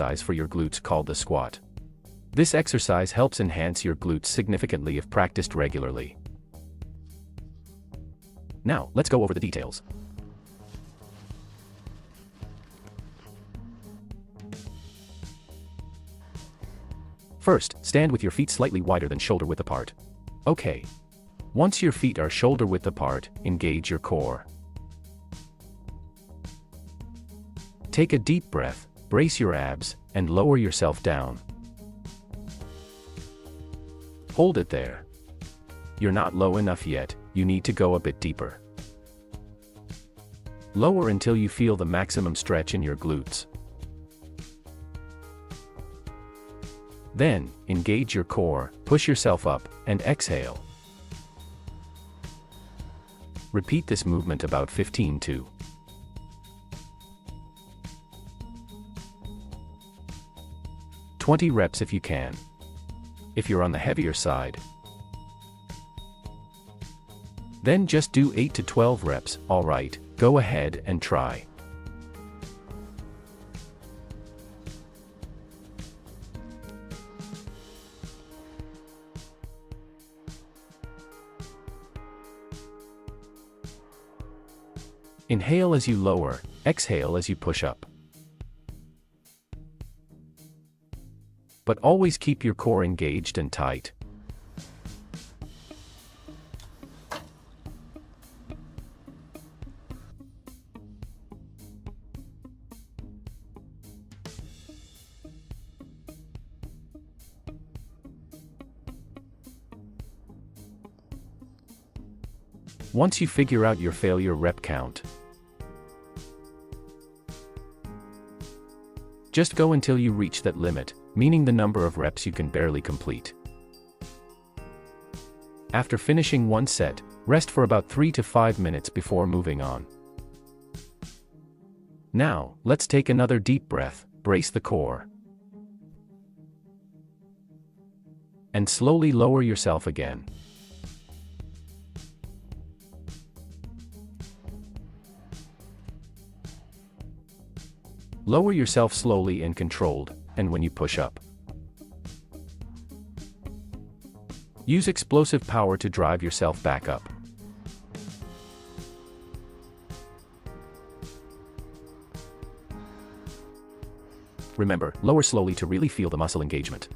exercise for your glutes called the squat. This exercise helps enhance your glutes significantly if practiced regularly. Now, let's go over the details. First, stand with your feet slightly wider than shoulder width apart. Okay. Once your feet are shoulder width apart, engage your core. Take a deep breath, brace your abs, and lower yourself down. Hold it there. You're not low enough yet, you need to go a bit deeper. Lower until you feel the maximum stretch in your glutes. Then, engage your core, push yourself up, and exhale. Repeat this movement about 15 to 20 reps if you can. If you're on the heavier side, then just do 8 to 12 reps. Alright, go ahead and try. Inhale as you lower, exhale as you push up. But always keep your core engaged and tight. Once you figure out your failure rep count, just go until you reach that limit, meaning the number of reps you can barely complete. After finishing one set, rest for about 3 to 5 minutes before moving on. Now, let's take another deep breath, brace the core, and slowly lower yourself again. Lower yourself slowly and controlled, and when you push up, use explosive power to drive yourself back up. Remember, lower slowly to really feel the muscle engagement.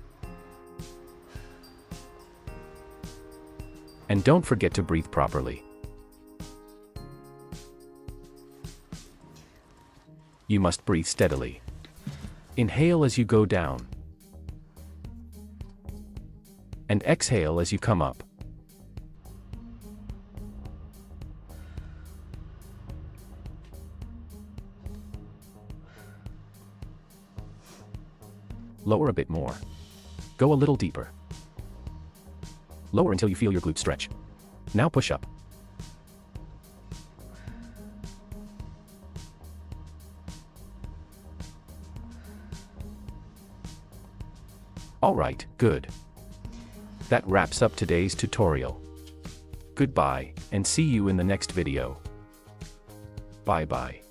And don't forget to breathe properly. You must breathe steadily. Inhale as you go down, and exhale as you come up. Lower a bit more. Go a little deeper. Lower until you feel your glutes stretch. Now push up. Alright, good. That wraps up today's tutorial. Goodbye, and see you in the next video. Bye bye.